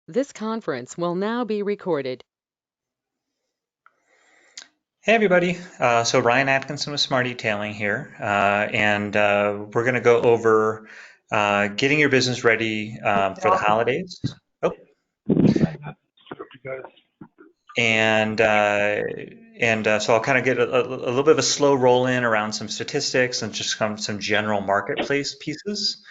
This conference will now be recorded. Hey everybody, so Ryan Atkinson with SmartEtailing here, and we're going to go over getting your business ready for the holidays. Oh, and so I'll kind of get a little bit of a slow roll in around some statistics and just some general marketplace pieces.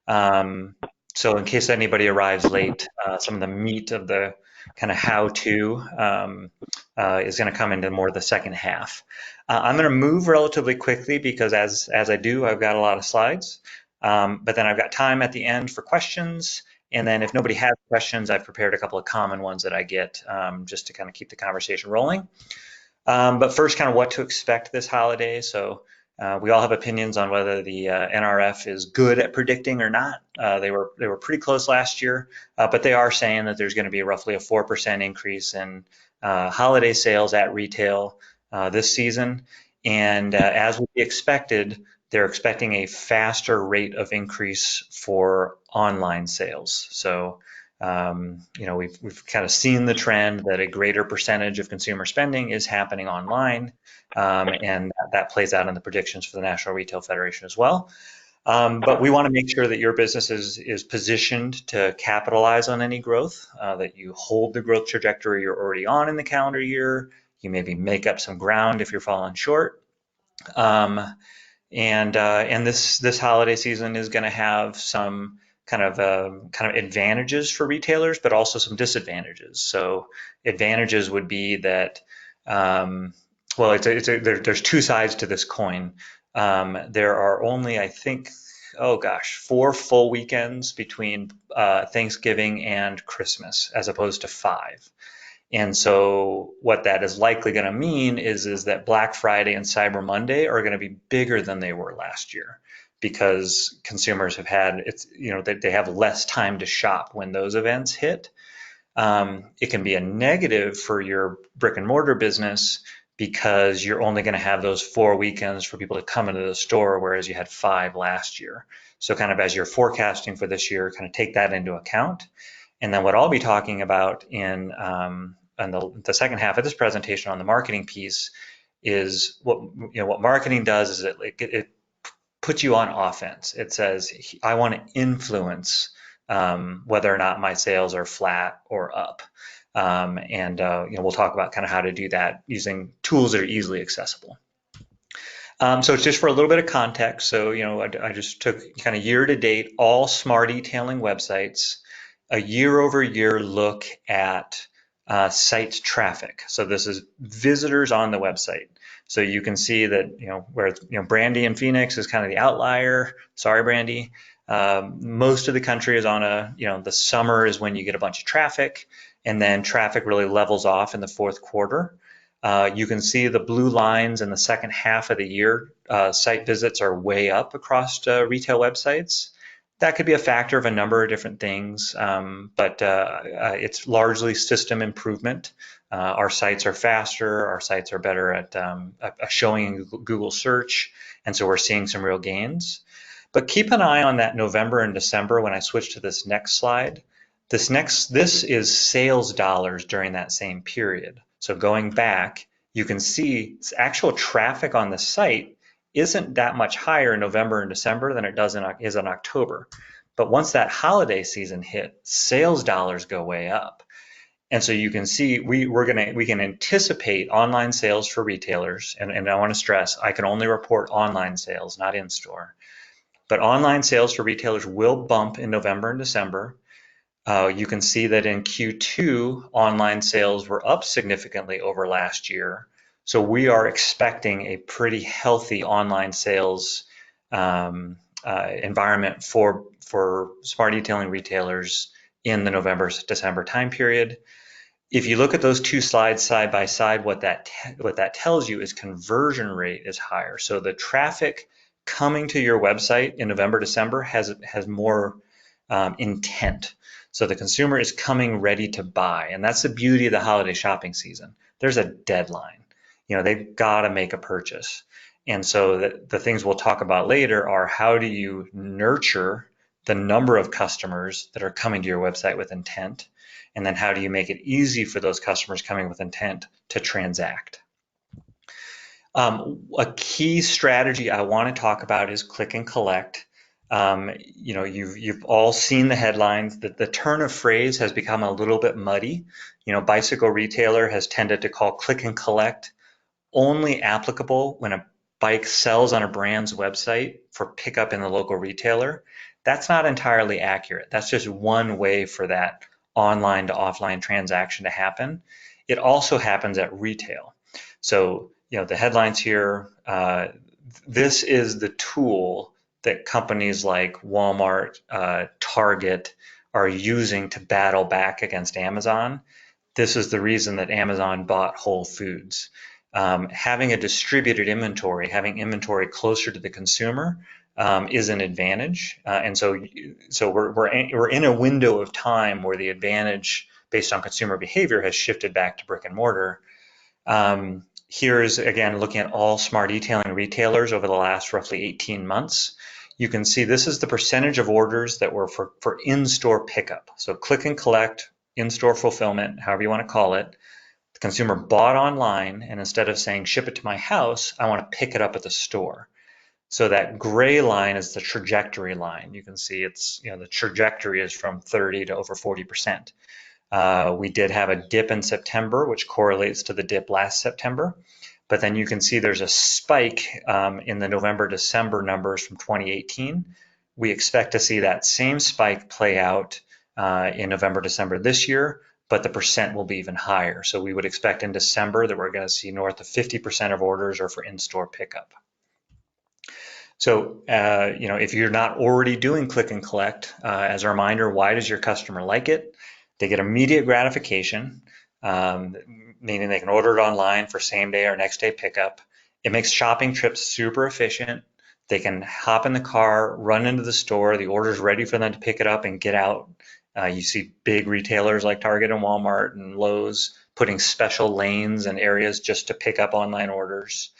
Um, so in case anybody arrives late, some of the meat of the kind of how-to is going to come into more the second half. I'm going to move relatively quickly because as I do, I've got a lot of slides. But then I've got time at the end for questions. And then if nobody has questions, I've prepared a couple of common ones that I get just to kind of keep the conversation rolling. But first, kind of what to expect this holiday. So we all have opinions on whether the NRF is good at predicting or not. They were pretty close last year, but they are saying that there's going to be roughly a 4% increase in holiday sales at retail this season. And as we expected, they're expecting a faster rate of increase for online sales. So we've kind of seen the trend that a greater percentage of consumer spending is happening online, and that plays out in the predictions for the National Retail Federation as well. But we want to make sure that your business is positioned to capitalize on any growth, that you hold the growth trajectory you're already on in the calendar year. You maybe make up some ground if you're falling short. Um, and this holiday season is going to have some kind of advantages for retailers, but also some disadvantages. So advantages would be that well, there's two sides to this coin. There are only, I think, oh gosh, 4 full weekends between Thanksgiving and Christmas, as opposed to 5. And so what that is likely going to mean is that Black Friday and Cyber Monday are going to be bigger than they were last year because consumers have had they have less time to shop when those events hit. It can be a negative for your brick and mortar business because you're only going to have those 4 weekends for people to come into the store, whereas you had 5 last year. So kind of as you're forecasting for this year, kind of take that into account. And then what I'll be talking about in the second half of this presentation on the marketing piece is what marketing does is it puts you on offense. It says I want to influence whether or not my sales are flat or up. And we'll talk about kind of how to do that using tools that are easily accessible. So it's just for a little bit of context. So, I just took kind of year to date all SmartEtailing websites, a year over year look at site traffic. So this is visitors on the website. So you can see that, where Brandy in Phoenix is kind of the outlier. Sorry, Brandy. Most of the country is on the summer is when you get a bunch of traffic, and then traffic really levels off in the fourth quarter. You can see the blue lines in the second half of the year. Site visits are way up across retail websites. That could be a factor of a number of different things, but it's largely system improvement. Our sites are faster, our sites are better at showing in Google search, and so we're seeing some real gains. But keep an eye on that November and December when I switch to this next slide. This is sales dollars during that same period. So going back, you can see actual traffic on the site isn't that much higher in November and December than it is in October. But once that holiday season hit, sales dollars go way up. And so you can see we can anticipate online sales for retailers, and I want to stress I can only report online sales, not in store. But online sales for retailers will bump in November and December. You can see that in Q2, online sales were up significantly over last year. So we are expecting a pretty healthy online sales environment for SmartEtailing retailers in the November-December time period. If you look at those two slides side by side, what that tells you is conversion rate is higher. So the traffic coming to your website in November, December has more intent. So the consumer is coming ready to buy, and that's the beauty of the holiday shopping season. There's a deadline. They've got to make a purchase. And so the things we'll talk about later are how do you nurture the number of customers that are coming to your website with intent, and then how do you make it easy for those customers coming with intent to transact. A key strategy I want to talk about is click and collect. You've all seen the headlines that the turn of phrase has become a little bit muddy. Bicycle retailer has tended to call click and collect only applicable when a bike sells on a brand's website for pickup in the local retailer. That's not entirely accurate. That's just one way for that online to offline transaction to happen. It also happens at retail. So, the headlines here, this is the tool that companies like Walmart, Target are using to battle back against Amazon. This is the reason that Amazon bought Whole Foods. Having a distributed inventory, having inventory closer to the consumer, is an advantage, and so we're in a window of time where the advantage based on consumer behavior has shifted back to brick and mortar. Here's again looking at all SmartEtailing retailers over the last roughly 18 months. You can see this is the percentage of orders that were for in-store pickup. So click and collect, in-store fulfillment, however you want to call it. The consumer bought online, and instead of saying ship it to my house, I want to pick it up at the store. So that gray line is the trajectory line. You can see it's, the trajectory is from 30 to over 40%. We did have a dip in September, which correlates to the dip last September. But then you can see there's a spike in the November-December numbers from 2018. We expect to see that same spike play out in November-December this year, but the percent will be even higher. So we would expect in December that we're going to see north of 50% of orders are for in-store pickup. So, if you're not already doing click and collect, as a reminder, why does your customer like it? They get immediate gratification, meaning they can order it online for same day or next day pickup. It makes shopping trips super efficient. They can hop in the car, run into the store, the order's ready for them to pick it up and get out. You see big retailers like Target and Walmart and Lowe's putting special lanes and areas just to pick up online orders.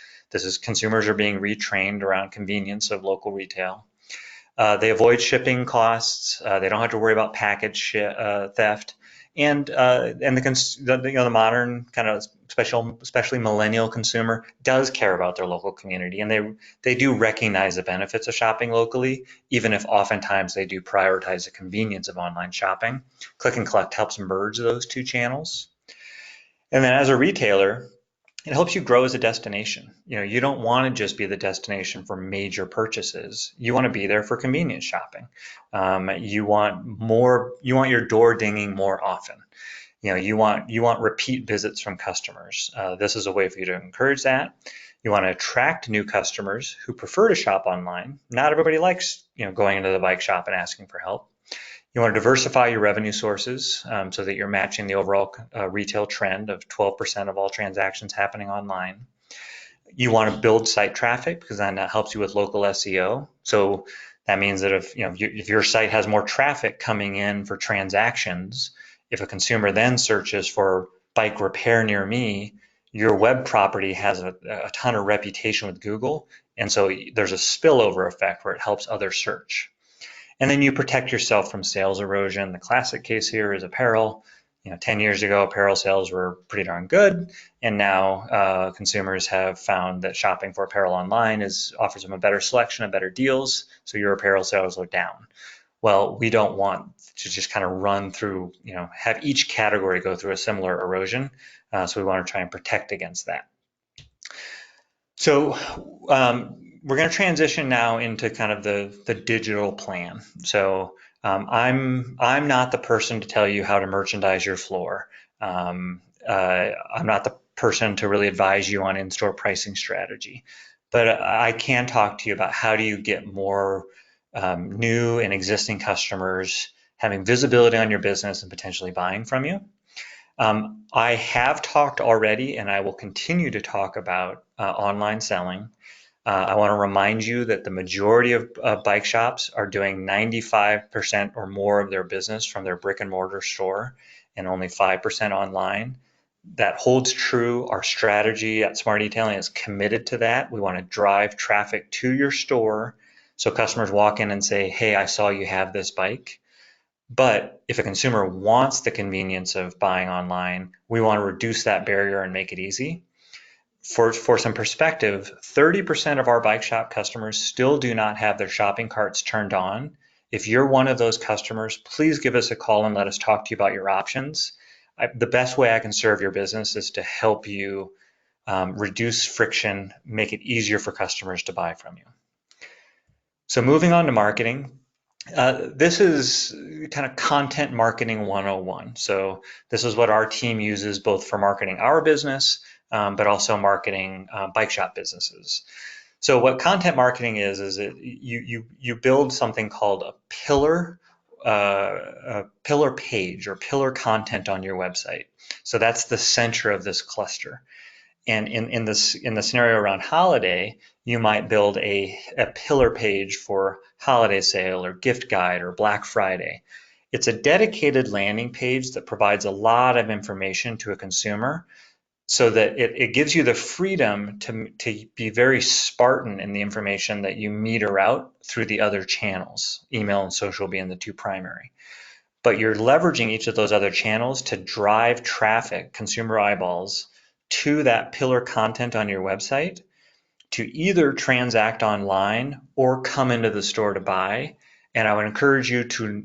Consumers are being retrained around convenience of local retail. They avoid shipping costs. They don't have to worry about package theft. And the modern kind of especially millennial consumer does care about their local community, and they do recognize the benefits of shopping locally, even if oftentimes they do prioritize the convenience of online shopping. Click and collect helps merge those two channels. And then as a retailer, it helps you grow as a destination. You don't want to just be the destination for major purchases. You want to be there for convenience shopping. You want your door dinging more often. You want repeat visits from customers. This is a way for you to encourage that. You want to attract new customers who prefer to shop online. Not everybody likes, going into the bike shop and asking for help. You want to diversify your revenue sources so that you're matching the overall retail trend of 12% of all transactions happening online. You want to build site traffic because then that helps you with local SEO. So that means that if your site has more traffic coming in for transactions, if a consumer then searches for bike repair near me, your web property has a ton of reputation with Google, and so there's a spillover effect where it helps others search. And then you protect yourself from sales erosion. The classic case here is apparel. 10 years ago, apparel sales were pretty darn good, and now consumers have found that shopping for apparel online offers them a better selection of better deals, so your apparel sales are down. Well, we don't want to just kind of run through, have each category go through a similar erosion, so we want to try and protect against that. So we're going to transition now into kind of the digital plan. So I'm not the person to tell you how to merchandise your floor. I'm not the person to really advise you on in-store pricing strategy, but I can talk to you about how do you get more new and existing customers having visibility on your business and potentially buying from you. I have talked already, and I will continue to talk about online selling. I want to remind you that the majority of bike shops are doing 95% or more of their business from their brick and mortar store and only 5% online. That holds true. Our strategy at SmartEtailing is committed to that. We want to drive traffic to your store So customers walk in and say, hey, I saw you have this bike. But if a consumer wants the convenience of buying online, we want to reduce that barrier and make it easy. For some perspective, 30% of our bike shop customers still do not have their shopping carts turned on. If you're one of those customers, please give us a call and let us talk to you about your options. The best way I can serve your business is to help you reduce friction, make it easier for customers to buy from you. So moving on to marketing, this is kind of content marketing 101. So this is what our team uses both for marketing our business, but also marketing bike shop businesses. So what content marketing is it you build something called a pillar page or pillar content on your website. So that's the center of this cluster. And in the scenario around holiday, you might build a pillar page for holiday sale or gift guide or Black Friday. It's a dedicated landing page that provides a lot of information to a consumer so that it gives you the freedom to be very Spartan in the information that you meter out through the other channels, email and social being the two primary. But you're leveraging each of those other channels to drive traffic, consumer eyeballs, to that pillar content on your website to either transact online or come into the store to buy. And I would encourage you to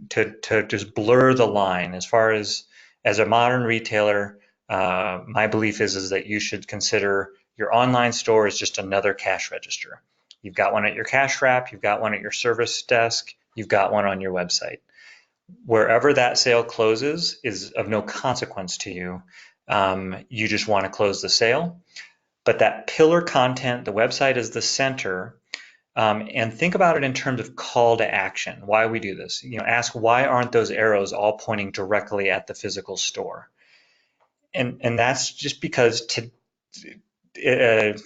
just blur the line. As far as a modern retailer, my belief is that you should consider your online store as just another cash register. You've got one at your cash wrap, you've got one at your service desk, you've got one on your website. Wherever that sale closes is of no consequence to you. You just want to close the sale. But that pillar content, the website is the center. And think about it in terms of call to action. Why we do this. Ask why aren't those arrows all pointing directly at the physical store? And that's just because it's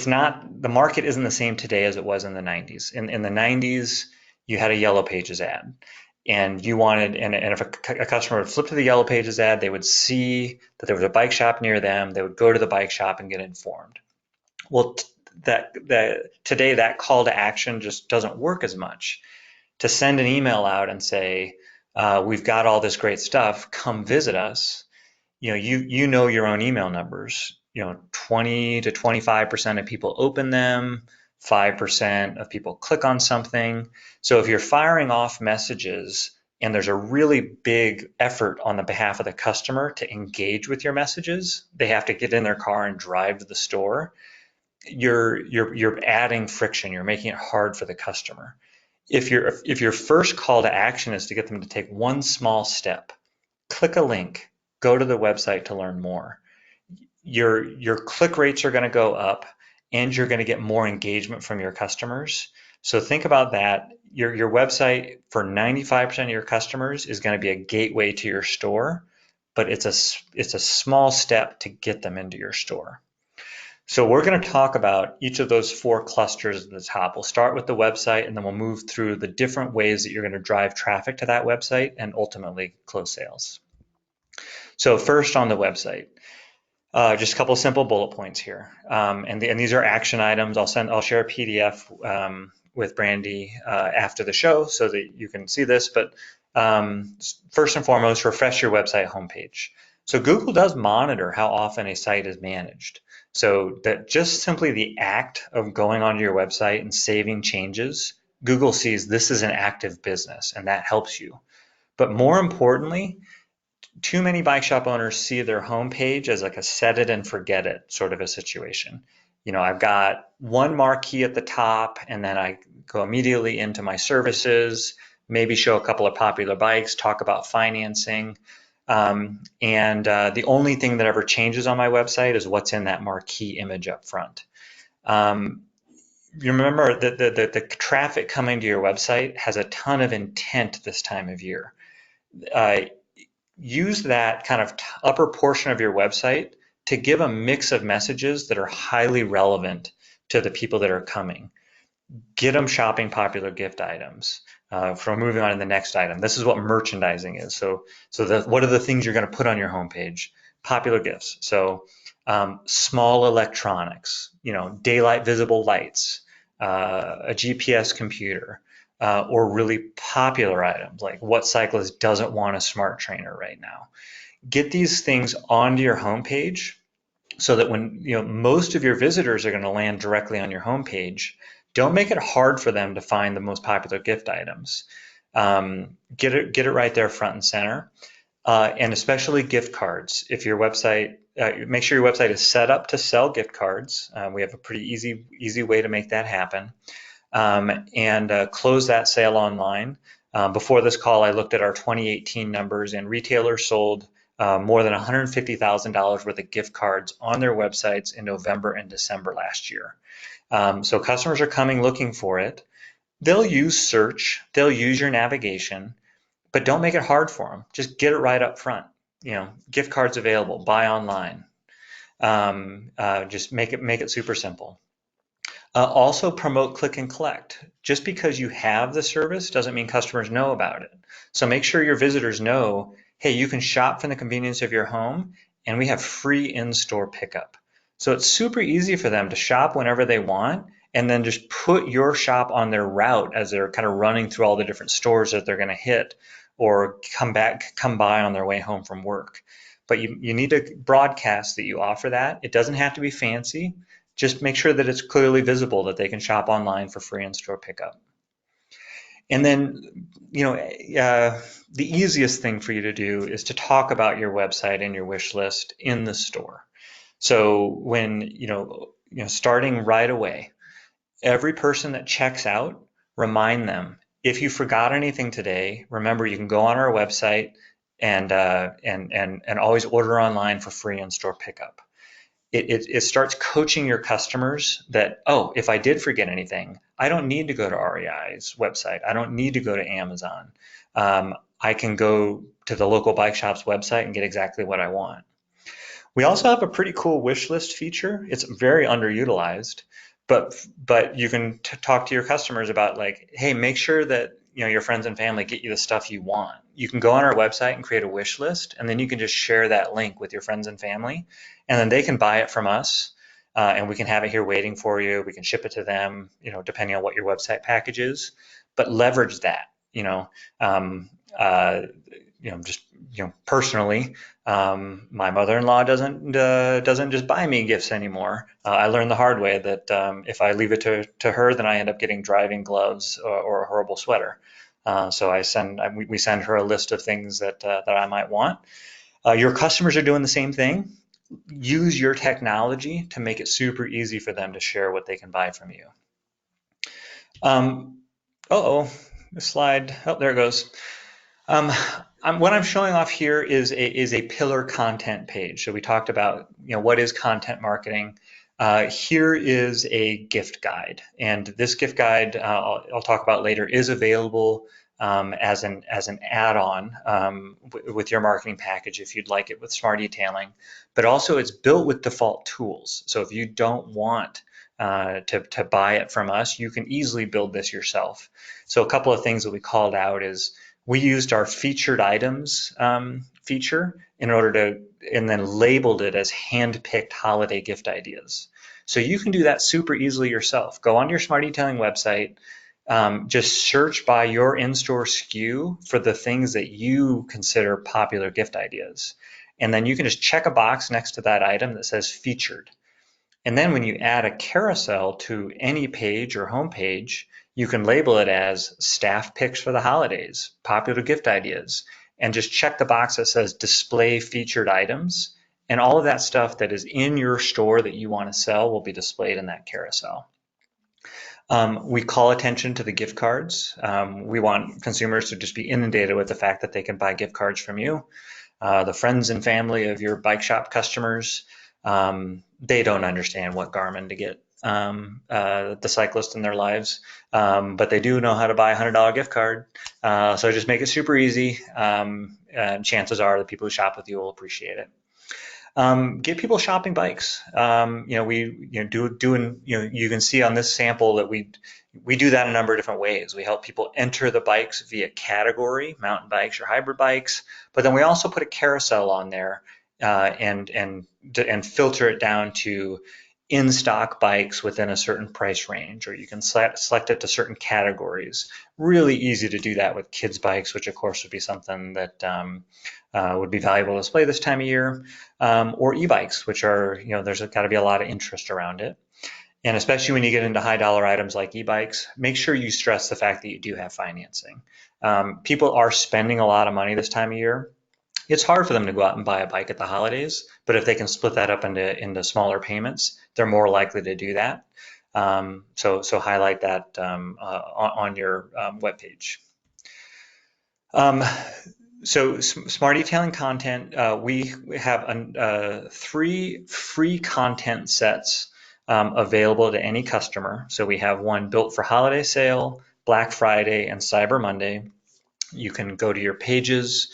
not, the market isn't the same today as it was in the 90s. In the 90s, you had a Yellow Pages ad. And you wanted, and if a customer would flip to the Yellow Pages ad, they would see that there was a bike shop near them. They would go to the bike shop and get informed. Well, today that call to action just doesn't work as much. To send an email out and say, we've got all this great stuff, come visit us. You know your own email numbers. 20 to 25% of people open them. 5% of people click on something. So if you're firing off messages and there's a really big effort on the behalf of the customer to engage with your messages, they have to get in their car and drive to the store. You're adding friction. You're making it hard for the customer. If your first call to action is to get them to take one small step, click a link, go to the website to learn more. Your click rates are going to go up and you're going to get more engagement from your customers. So think about that. Your website for 95% of your customers is going to be a gateway to your store, but it's a small step to get them into your store. So we're going to talk about each of those four clusters at the top. We'll start with the website and then we'll move through the different ways that you're going to drive traffic to that website and ultimately close sales. So first on the website. Just a couple of simple bullet points here, and these are action items. I'll share a PDF with Brandy after the show so that you can see this. But first and foremost, refresh your website homepage. So Google does monitor how often a site is managed. So that just simply the act of going onto your website and saving changes, Google sees this is an active business, and that helps you. But more importantly, too many bike shop owners see their homepage as like a set it and forget it sort of a situation. I've got one marquee at the top and then I go immediately into my services, maybe show a couple of popular bikes, talk about financing. And the only thing that ever changes on my website is what's in that marquee image up front. You remember that the traffic coming to your website has a ton of intent this time of year. Use that kind of upper portion of your website to give a mix of messages that are highly relevant to the people that are coming. Get them shopping popular gift items. From moving on to the next item, this is what merchandising is. So what are the things you're going to put on your homepage? Popular gifts. So small electronics, daylight visible lights, a GPS computer, or really popular items like what cyclist doesn't want a smart trainer right now. Get these things onto your homepage so that when most of your visitors are going to land directly on your homepage, don't make it hard for them to find the most popular gift items. Get it right there front and center, and especially gift cards. If your website, make sure your website is set up to sell gift cards. We have a pretty easy way to make that happen, and close that sale online. Before this call, I looked at our 2018 numbers, and retailers sold more than $150,000 worth of gift cards on their websites in November and December last year. So customers are coming looking for it. They'll use search, they'll use your navigation, but don't make it hard for them. Just get it right up front. Gift cards available, buy online. Just make it super simple. Also promote click and collect. Just because you have the service doesn't mean customers know about it. So make sure your visitors know, hey, you can shop from the convenience of your home, and we have free in-store pickup. So it's super easy for them to shop whenever they want, and then just put your shop on their route as they're kind of running through all the different stores that they're going to hit or come by on their way home from work. But you need to broadcast that you offer that. It doesn't have to be fancy. Just make sure that it's clearly visible that they can shop online for free in-store pickup. And then, the easiest thing for you to do is to talk about your website and your wish list in the store. So when, starting right away, every person that checks out, remind them, if you forgot anything today, remember you can go on our website and always order online for free in-store pickup. It starts coaching your customers that, oh, if I did forget anything, I don't need to go to REI's website. I don't need to go to Amazon. I can go to the local bike shop's website and get exactly what I want. We also have a pretty cool wish list feature. It's very underutilized, but you can talk to your customers about, like, hey, make sure that your friends and family get you the stuff you want. You can go on our website and create a wish list, and then you can just share that link with your friends and family, and then they can buy it from us, and we can have it here waiting for you. We can ship it to them, depending on what your website package is. But leverage that, um, uh, just personally, my mother-in-law doesn't just buy me gifts anymore. I learned the hard way that if I leave it to her, then I end up getting driving gloves or a horrible sweater. So we send her a list of things that I might want. Your customers are doing the same thing. Use your technology to make it super easy for them to share what they can buy from you. The slide. Oh, there it goes. What I'm showing off here is a pillar content page. So we talked about what is content marketing. Here is a gift guide, and this gift guide I'll talk about later is available as an add-on with your marketing package if you'd like it with SmartEtailing. But also it's built with default tools. So if you don't want to buy it from us, you can easily build this yourself. So a couple of things that we called out is we used our featured items feature and then labeled it as hand-picked holiday gift ideas. So you can do that super easily yourself. Go on your SmartEtailing website, just search by your in-store SKU for the things that you consider popular gift ideas. And then you can just check a box next to that item that says featured. And then when you add a carousel to any page or home page, you can label it as staff picks for the holidays, popular gift ideas, and just check the box that says display featured items. And all of that stuff that is in your store that you want to sell will be displayed in that carousel. We call attention to the gift cards. We want consumers to just be inundated with the fact that they can buy gift cards from you. The friends and family of your bike shop customers, they don't understand what Garmin to get the cyclist in their lives, but they do know how to buy a $100 gift card. So just make it super easy. And chances are the people who shop with you will appreciate it. Get people shopping bikes. You can see on this sample that we do that a number of different ways. We help people enter the bikes via category, mountain bikes or hybrid bikes, but then we also put a carousel on there and filter it down to in-stock bikes within a certain price range, or you can select it to certain categories. Really easy to do that with kids' bikes, which of course would be something that would be valuable to display this time of year, or e-bikes, which are, there's got to be a lot of interest around it. And especially when you get into high dollar items like e-bikes, make sure you stress the fact that you do have financing. People are spending a lot of money this time of year. It's hard for them to go out and buy a bike at the holidays, but if they can split that up into smaller payments, they're more likely to do that. So highlight that on your webpage. So SmartEtailing content, we have 3 free content sets available to any customer. So we have one built for holiday sale, Black Friday, and Cyber Monday. You can go to your pages,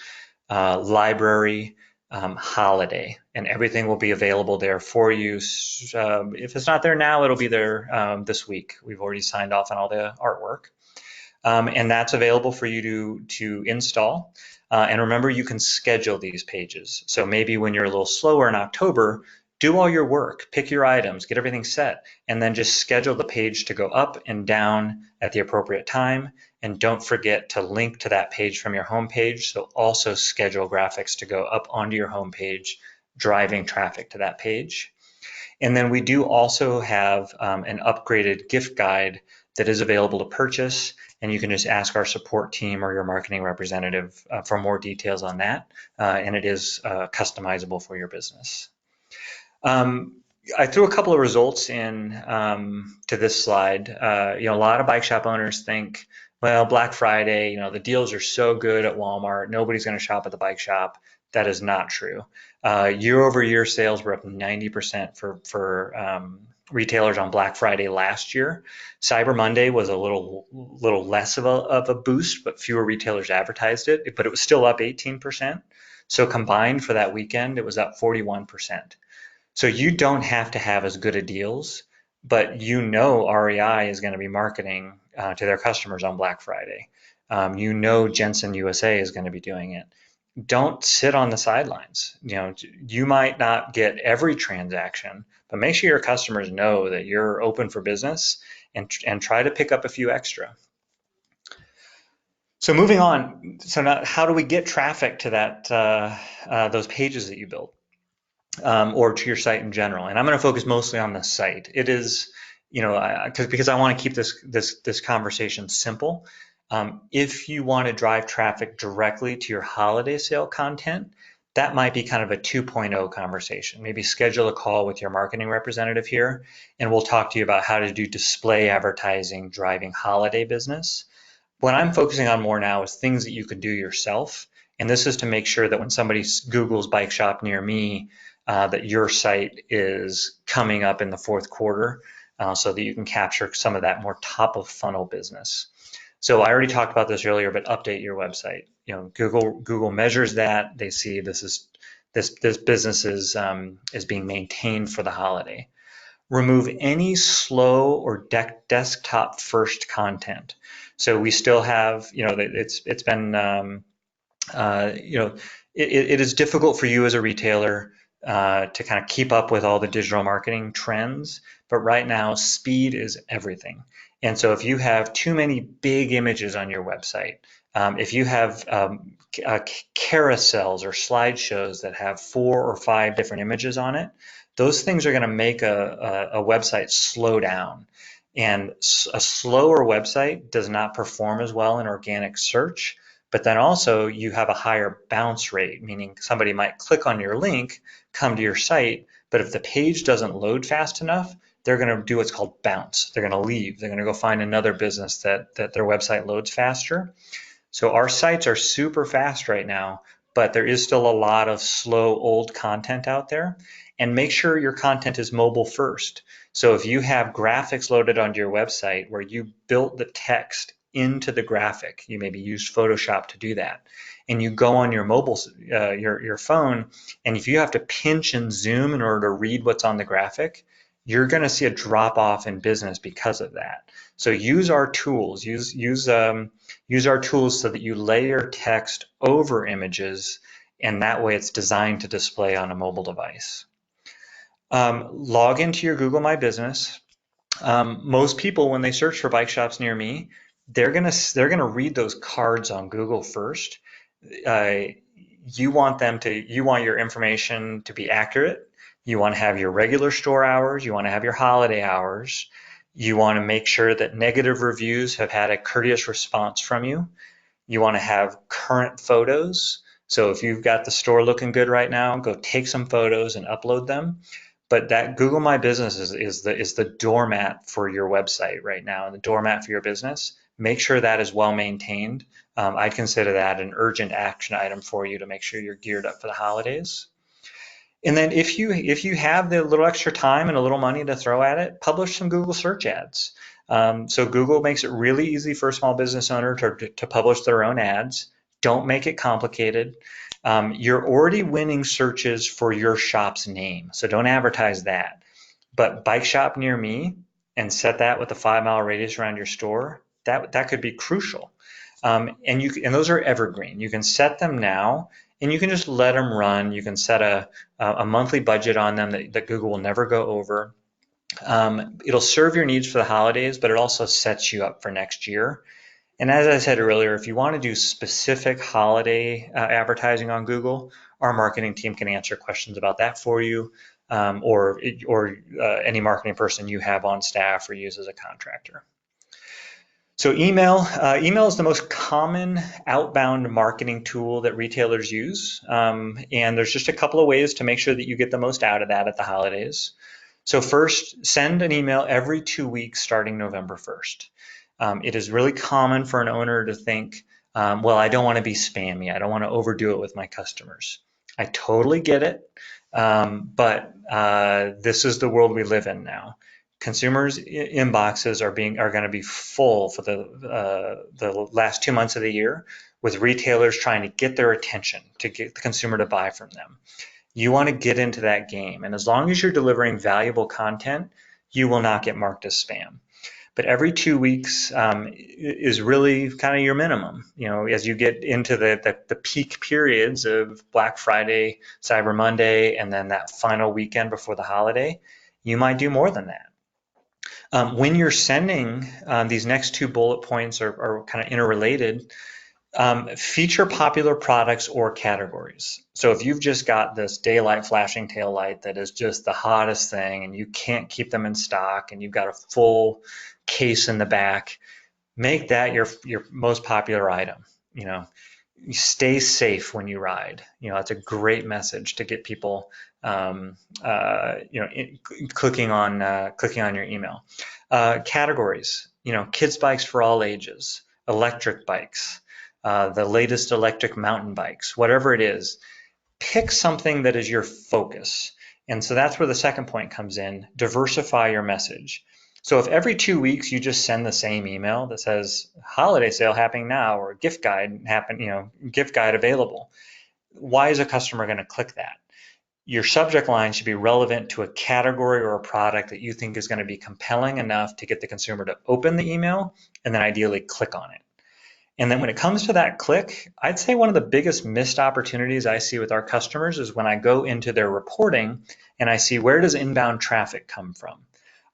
library, holiday, and everything will be available there for you. If it's not there now, it'll be there this week. We've already signed off on all the artwork. And that's available for you to install. And remember, you can schedule these pages. So maybe when you're a little slower in October, do all your work, pick your items, get everything set, and then just schedule the page to go up and down at the appropriate time. And don't forget to link to that page from your home page. So also schedule graphics to go up onto your home page, driving traffic to that page. And then we do also have an upgraded gift guide that is available to purchase, and you can just ask our support team or your marketing representative for more details on that, and it is customizable for your business. I threw a couple of results in to this slide. A lot of bike shop owners think, well, Black Friday, the deals are so good at Walmart, nobody's going to shop at the bike shop. That is not true. Year-over-year sales were up 90% for retailers on Black Friday last year. Cyber Monday was a little less of a boost, but fewer retailers advertised it, but it was still up 18%. So combined for that weekend, it was up 41%. So you don't have to have as good a deals, but REI is going to be marketing to their customers on Black Friday. Jensen USA is going to be doing it. Don't sit on the sidelines. You might not get every transaction, but make sure your customers know that you're open for business and try to pick up a few extra. So moving on. So now, how do we get traffic to those pages that you built? Or to your site in general. And I'm going to focus mostly on the site. It is, because I want to keep this conversation simple. If you want to drive traffic directly to your holiday sale content, that might be kind of a 2.0 conversation. Maybe schedule a call with your marketing representative here, and we'll talk to you about how to do display advertising driving holiday business. What I'm focusing on more now is things that you can do yourself. And this is to make sure that when somebody Googles bike shop near me, that your site is coming up in the fourth quarter so that you can capture some of that more top of funnel business. So I already talked about this earlier, but update your website. Google measures that. They see this business is being maintained for the holiday. Remove any slow or desktop first content. So we still have, it's been, it is difficult for you as a retailer to kind of keep up with all the digital marketing trends, but right now speed is everything. And so if you have too many big images on your website, if you have carousels or slideshows that have 4 or 5 different images on it, those things are going to make a website slow down. And a slower website does not perform as well in organic search. But then also you have a higher bounce rate, meaning somebody might click on your link, come to your site, but if the page doesn't load fast enough, they're going to do what's called bounce. They're going to leave. They're going to go find another business that their website loads faster. So our sites are super fast right now, but there is still a lot of slow old content out there. And make sure your content is mobile first. So if you have graphics loaded onto your website where you built the text into the graphic, you maybe used Photoshop to do that, and you go on your mobile, your phone, and if you have to pinch and zoom in order to read what's on the graphic, you're going to see a drop off in business because of that. So use our tools. Use our tools so that you layer text over images, and that way it's designed to display on a mobile device. Log into your Google My Business. Most people, when they search for bike shops near me, they're gonna read those cards on Google first. Uh, you want your information to be accurate. You want to have your regular store hours. You want to have your holiday hours. You want to make sure that negative reviews have had a courteous response from you. You want to have current photos. So if you've got the store looking good right now, go take some photos and upload them. But that Google My Business is the doormat for your website right now, and the doormat for your business. Make sure that is well maintained. I'd consider that an urgent action item for you to make sure you're geared up for the holidays. And then if you have the little extra time and a little money to throw at it, publish some Google search ads. So Google makes it really easy for a small business owner to publish their own ads. Don't make it complicated. You're already winning searches for your shop's name, so don't advertise that. But bike shop near me and set that with a 5 mile radius around your store, that could be crucial. And those are evergreen. You can set them now and you can just let them run. You can set a monthly budget on them that Google will never go over. It'll serve your needs for the holidays, but it also sets you up for next year. And as I said earlier, if you want to do specific holiday advertising on Google, our marketing team can answer questions about that for you, or any marketing person you have on staff or use as a contractor. So email is the most common outbound marketing tool that retailers use. And there's just a couple of ways to make sure that you get the most out of that at the holidays. So first, send an email every 2 weeks starting November 1st. It is really common for an owner to think, well, I don't want to be spammy. I don't want to overdo it with my customers. I totally get it. But this is the world we live in now. Consumers' inboxes are going to be full for the last 2 months of the year, with retailers trying to get their attention to get the consumer to buy from them. You want to get into that game, and as long as you're delivering valuable content, you will not get marked as spam. But every 2 weeks is really kind of your minimum. As you get into the peak periods of Black Friday, Cyber Monday, and then that final weekend before the holiday, you might do more than that. When you're sending, these next two bullet points are kind of interrelated. Feature popular products or categories. So if you've just got this daylight flashing tail light that is just the hottest thing and you can't keep them in stock and you've got a full case in the back, make that your most popular item. You stay safe when you ride. That's a great message to get people clicking on your email. Categories, kids bikes for all ages, electric bikes, the latest electric mountain bikes, whatever it is. Pick something that is your focus. And so that's where the second point comes in. Diversify your message. So if every 2 weeks you just send the same email that says holiday sale happening now or gift guide available, why is a customer going to click that? Your subject line should be relevant to a category or a product that you think is going to be compelling enough to get the consumer to open the email and then ideally click on it. And then when it comes to that click, I'd say one of the biggest missed opportunities I see with our customers is when I go into their reporting and I see, where does inbound traffic come from?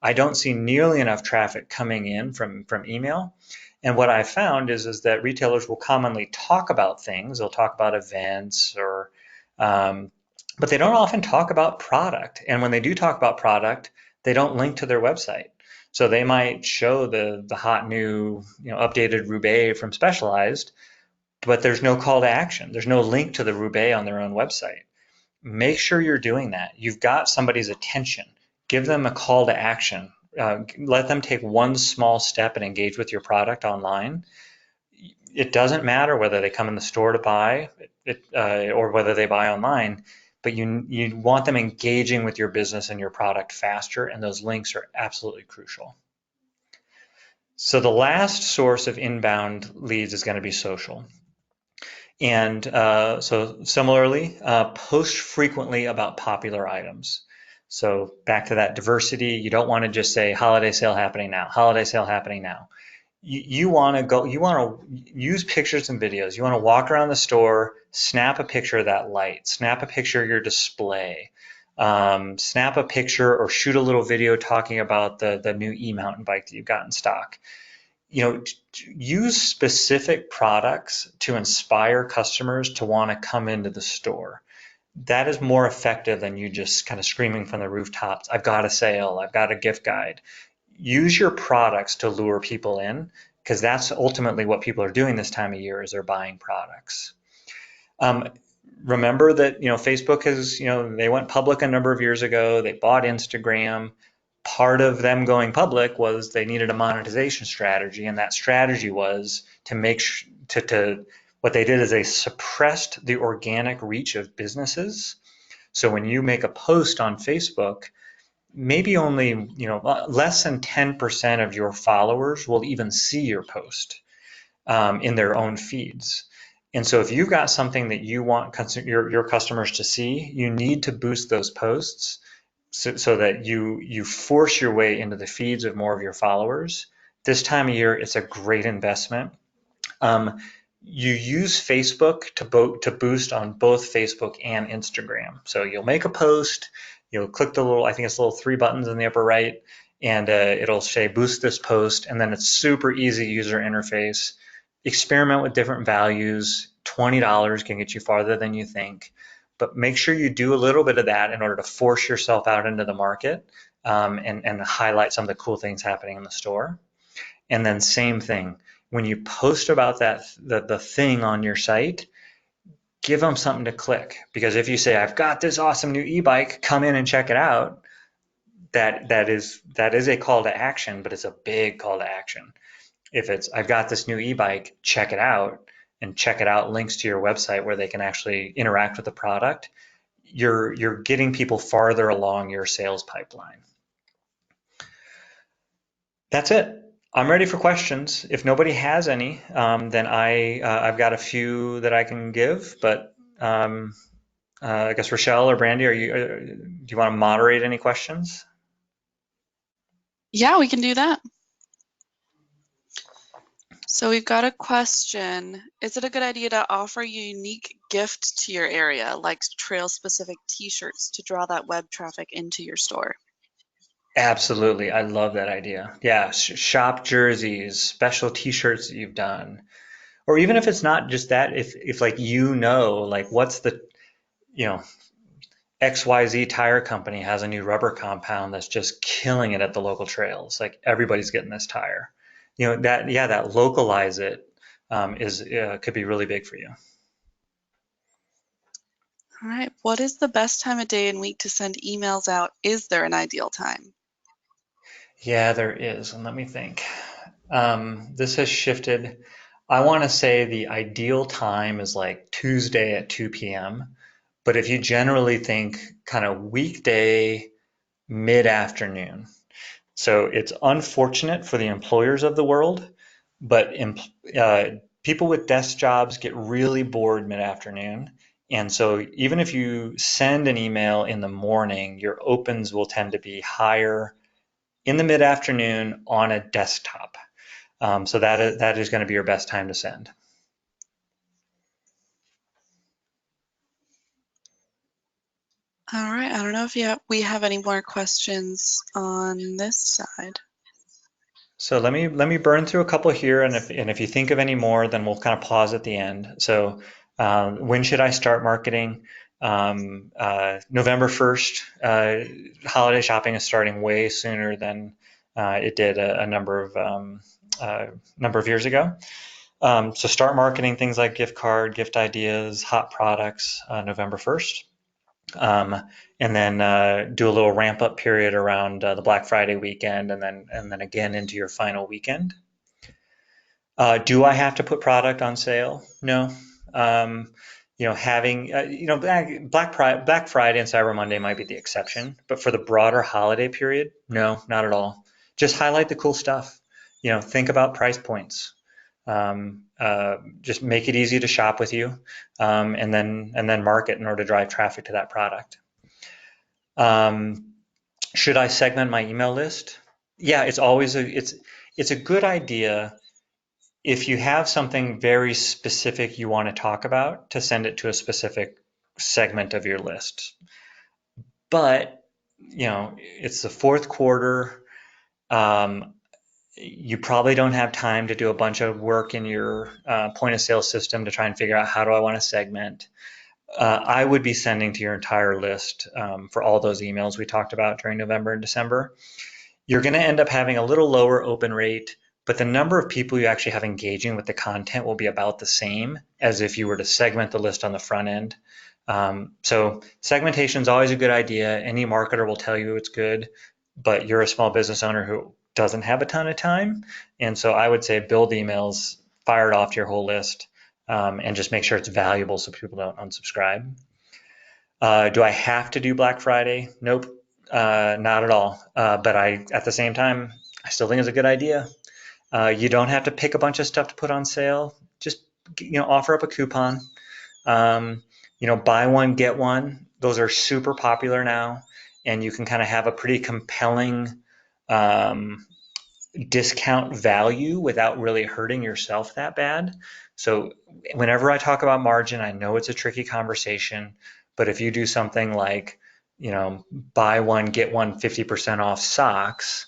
I don't see nearly enough traffic coming in from email. And what I found is that retailers will commonly talk about things. They'll talk about events but they don't often talk about product. And when they do talk about product, they don't link to their website. So they might show the hot new, updated Roubaix from Specialized, but there's no call to action. There's no link to the Roubaix on their own website. Make sure you're doing that. You've got somebody's attention. Give them a call to action. Let them take one small step and engage with your product online. It doesn't matter whether they come in the store to buy it, or whether they buy online, but you want them engaging with your business and your product faster, and those links are absolutely crucial. So the last source of inbound leads is going to be social. And so similarly, post frequently about popular items. So back to that diversity, you don't want to just say holiday sale happening now, holiday sale happening now. You want to use pictures and videos. You want to walk around the store, snap a picture of that light, snap a picture of your display, Snap a picture or shoot a little video talking about the new e-mountain bike that you've got in stock. Use specific products to inspire customers to want to come into the store. That is more effective than you just kind of screaming from the rooftops, I've got a sale, I've got a gift guide. Use your products to lure people in, because that's ultimately what people are doing this time of year is they're buying products. Um, Remember that Facebook has they went public a number of years ago. They bought Instagram. Part of them going public was they needed a monetization strategy, and that strategy was to make to what they did is they suppressed the organic reach of businesses. So when you make a post on Facebook, maybe only less than 10% of your followers will even see your post in their own feeds. And so if you've got something that you want your customers to see, you need to boost those posts so that you force your way into the feeds of more of your followers. This time of year, it's a great investment. Um, you use Facebook to boost on both Facebook and Instagram. So you'll make a post, you'll click the little, I think it's little three buttons in the upper right, and it'll say boost this post, and then it's super easy user interface. Experiment with different values. $20 can get you farther than you think, but make sure you do a little bit of that in order to force yourself out into the market, and highlight some of the cool things happening in the store. And then same thing, when you post about the thing on your site, give them something to click. Because if you say, I've got this awesome new e-bike, come in and check it out, that is a call to action, but it's a big call to action. If it's, I've got this new e-bike, check it out, and check it out links to your website where they can actually interact with the product, you're getting people farther along your sales pipeline. That's it. I'm ready for questions. If nobody has any, then I've got a few that I can give. But I guess Rochelle or Brandy, do you want to moderate any questions? Yeah, we can do that. So we've got a question. Is it a good idea to offer a unique gift to your area, like trail-specific t-shirts to draw that web traffic into your store? Absolutely. I love that idea. Yeah, shop jerseys, special t-shirts that you've done. Or even if it's not just that, if like like what's the you know XYZ tire company has a new rubber compound that's just killing it at the local trails. Like everybody's getting this tire. That localize it is could be really big for you. All right. What is the best time of day and week to send emails out? Is there an ideal time? Yeah, there is. And let me think. This has shifted. I want to say the ideal time is like Tuesday at 2 p.m. But if you generally think kind of weekday mid-afternoon. So it's unfortunate for the employers of the world, but uh, people with desk jobs get really bored mid-afternoon. And so even if you send an email in the morning, your opens will tend to be higher in the mid-afternoon on a desktop. So that is going to be your best time to send. All right. I don't know if we have any more questions on this side. So let me burn through a couple here, and if you think of any more, then we'll kind of pause at the end. So when should I start marketing? November 1st. Holiday shopping is starting way sooner than it did a number of years ago. So start marketing things like gift card, gift ideas, hot products November 1st. Um, and then do a little ramp up period around the Black Friday weekend, and then again into your final weekend. Do I have to put product on sale? No. Having Black Friday and Cyber Monday might be the exception, but for the broader holiday period, no, not at all. Just highlight the cool stuff. Think about price points. Just make it easy to shop with you, and then market in order to drive traffic to that product. Should I segment my email list? Yeah, it's a good idea if you have something very specific you want to talk about to send it to a specific segment of your list. but it's the fourth quarter. Um, you probably don't have time to do a bunch of work in your point of sale system to try and figure out how do I want to segment. I would be sending to your entire list for all those emails we talked about during November and December. You're going to end up having a little lower open rate, but the number of people you actually have engaging with the content will be about the same as if you were to segment the list on the front end. So segmentation is always a good idea. Any marketer will tell you it's good, but you're a small business owner who doesn't have a ton of time. And so I would say build emails, fire it off to your whole list, and just make sure it's valuable so people don't unsubscribe. Do I have to do Black Friday? Nope, not at all. But at the same time, I still think it's a good idea. You don't have to pick a bunch of stuff to put on sale. Just offer up a coupon. Buy one, get one. Those are super popular now, and you can kind of have a pretty compelling discount value without really hurting yourself that bad. So whenever I talk about margin, I know it's a tricky conversation, but if you do something like, buy one, get one 50% off socks,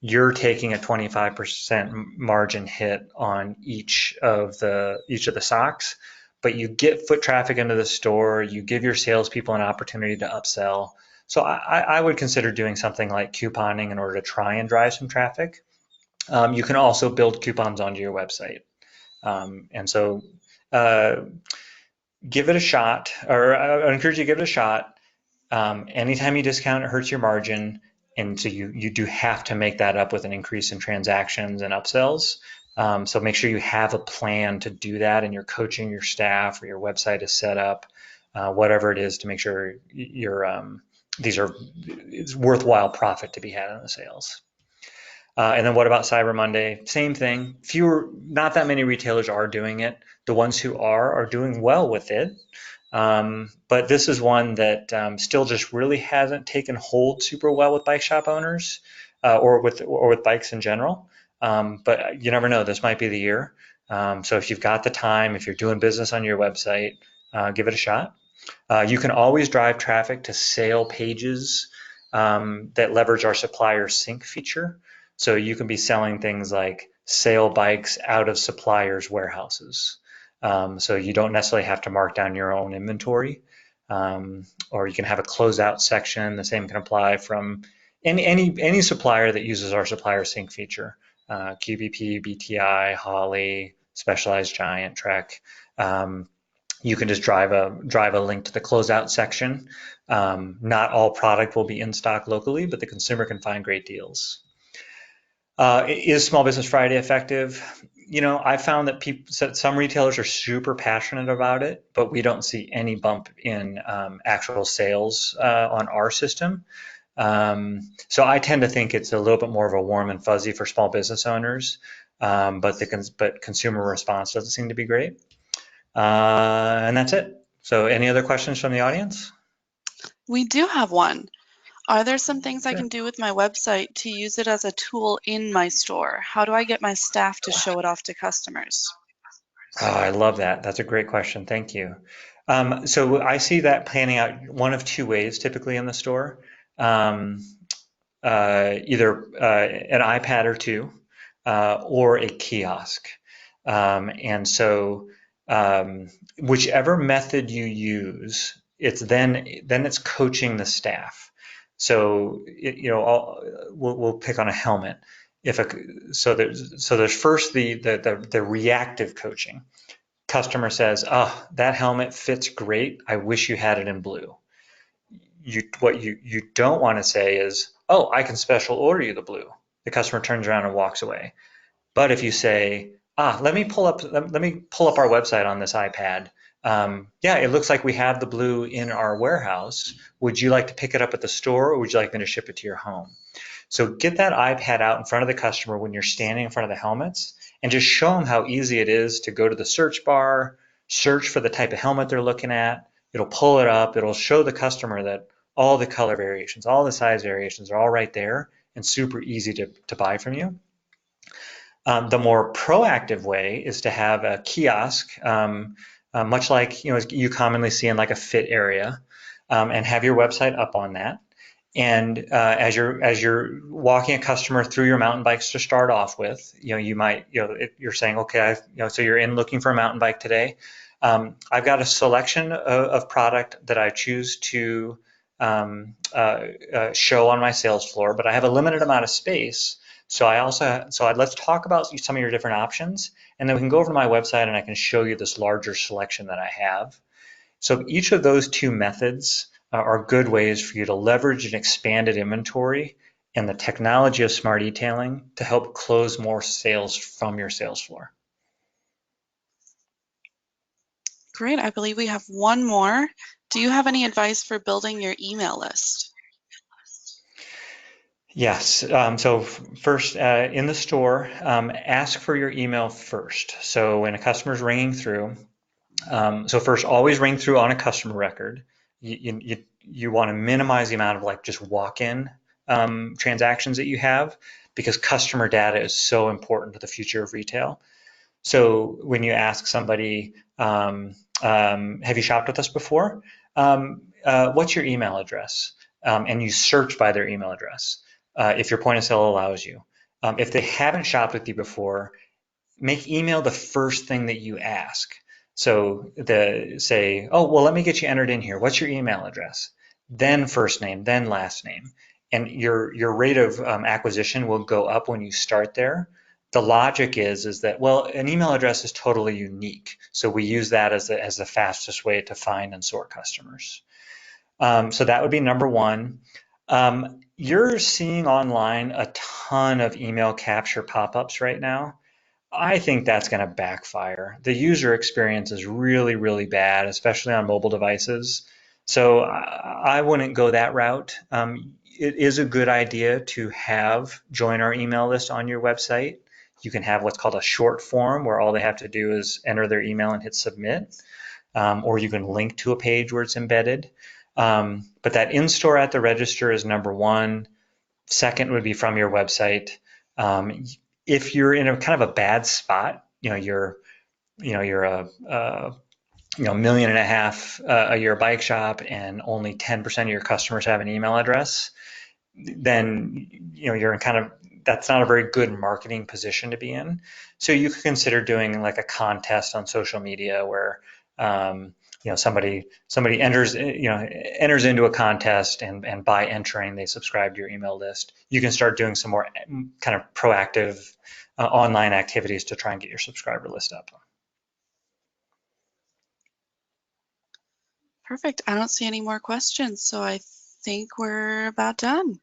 you're taking a 25% margin hit on each of the socks, but you get foot traffic into the store, you give your salespeople an opportunity to upsell. So I would consider doing something like couponing in order to try and drive some traffic. You can also build coupons onto your website. And so give it a shot, or I encourage you to give it a shot. Anytime you discount, it hurts your margin. And so you do have to make that up with an increase in transactions and upsells. So make sure you have a plan to do that, and you're coaching your staff or your website is set up, whatever it is, to make sure it's worthwhile profit to be had on the sales. And then what about Cyber Monday? Same thing. Not that many retailers are doing it. The ones who are doing well with it. But this is one that still just really hasn't taken hold super well with bike shop owners or with bikes in general. But you never know. This might be the year. So if you've got the time, if you're doing business on your website, give it a shot. You can always drive traffic to sale pages that leverage our supplier sync feature. So you can be selling things like sale bikes out of suppliers' warehouses. So you don't necessarily have to mark down your own inventory, or you can have a closeout section. The same can apply from any supplier that uses our supplier sync feature. QBP, BTI, Holly, Specialized Giant, Trek. You can just drive a link to the closeout section. Not all product will be in stock locally, but the consumer can find great deals. Is Small Business Friday effective? I found that some retailers are super passionate about it, but we don't see any bump in actual sales on our system. So I tend to think it's a little bit more of a warm and fuzzy for small business owners, but consumer response doesn't seem to be great. And that's it. So any other questions from the audience? We do have one. Are there some things I Sure. can do with my website to use it as a tool in my store? How do I get my staff to show it off to customers? Oh, I love that. That's a great question. Thank you. So I see that planning out one of two ways typically in the store. Either an iPad or two, or a kiosk. And so whichever method you use, it's coaching the staff. So we'll pick on a helmet. So there's first the reactive coaching. Customer says, "Oh, that helmet fits great. I wish you had it in blue." What you don't want to say is, "Oh, I can special order you the blue." The customer turns around and walks away. But if you say, let me pull up our website on this iPad. Yeah, it looks like we have the blue in our warehouse. Would you like to pick it up at the store, or would you like me to ship it to your home? So get that iPad out in front of the customer when you're standing in front of the helmets, and just show them how easy it is to go to the search bar, search for the type of helmet they're looking at. It'll pull it up. It'll show the customer that all the color variations, all the size variations are all right there and super easy to buy from you. The more proactive way is to have a kiosk, much like you commonly see in like a fit area. and have your website up on that. And as you're walking a customer through your mountain bikes to start off with, you might, you're saying, okay, so you're in looking for a mountain bike today. I've got a selection of product that I choose to show on my sales floor, but I have a limited amount of space. So let's talk about some of your different options, and then we can go over to my website and I can show you this larger selection that I have. So each of those two methods are good ways for you to leverage an expanded inventory and the technology of smart e-tailing to help close more sales from your sales floor. Great. I believe we have one more. Do you have any advice for building your email list? Yes. So first, in the store, ask for your email first. So when a customer's ringing through, so first, always ring through on a customer record. You want to minimize the amount of like just walk-in transactions that you have, because customer data is so important to the future of retail. So when you ask somebody, have you shopped with us before? What's your email address? And you search by their email address if your point of sale allows you. If they haven't shopped with you before, make email the first thing that you ask. So say, oh, well, let me get you entered in here. What's your email address? Then first name, then last name. And your rate of acquisition will go up when you start there. The logic is that, well, an email address is totally unique. So we use that as the fastest way to find and sort customers. So that would be number one. You're seeing online a ton of email capture pop-ups right now. I think that's going to backfire. The user experience is really, really bad, especially on mobile devices. So I wouldn't go that route. It is a good idea to join our email list on your website. You can have what's called a short form where all they have to do is enter their email and hit submit. Or you can link to a page where it's embedded. But that in-store at the register is number one. Second would be from your website. If you're in a kind of a bad spot, you're a $1.5 million a year bike shop and only 10% of your customers have an email address, then you're in kind of, that's not a very good marketing position to be in. So you could consider doing like a contest on social media where somebody enters into a contest, and by entering they subscribe to your email list. You can start doing some more kind of proactive online activities to try and get your subscriber list up. Perfect. I don't see any more questions, so I think we're about done.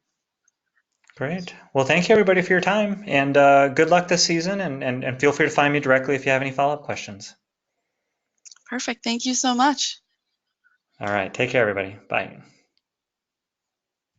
Great. Well, thank you everybody for your time, and good luck this season, and feel free to find me directly if you have any follow-up questions. Perfect. Thank you so much. All right. Take care, everybody. Bye.